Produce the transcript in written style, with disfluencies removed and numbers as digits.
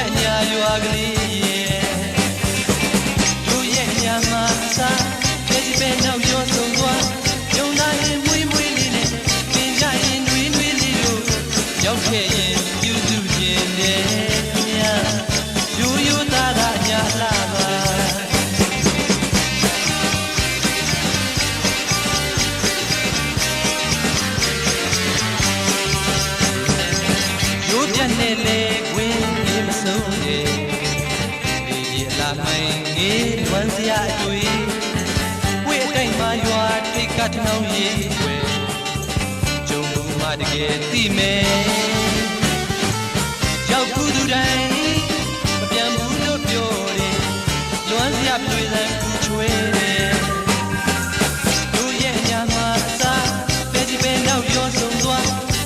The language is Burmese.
ရဲ့ညာရွာကလေးတို့ရဲ့ညာမှာစားကြည်ပဲနောက်ကျော်ဆုံးသွားယုံသားရင်မွေးမွေးလေးနဲ့ပင်ကြရင်နှွေးနှွေးလေးတို့ရောက်ခဲ့ရင်ပြုစုခြင်းနဲ့ညာရိုးရိုးသားသားညာလာပါရိုးပြတ်နဲ့လေခွင်းလေးမဆုံးနဲ့ဒီကြီးလာမိုင်းငေးလွမ်းစရာအတွေ့ဝိအတိုင်းမှာရွာထိတ်ကထောင်းရေးွယ်ဂျုံဘူးမှတကယ်သိမယ်ရောက်ဘူးသူတိုင်းမပြန်ဘူးလို့ပြောတယ်လွမ်းစရာတွေ့စမ်း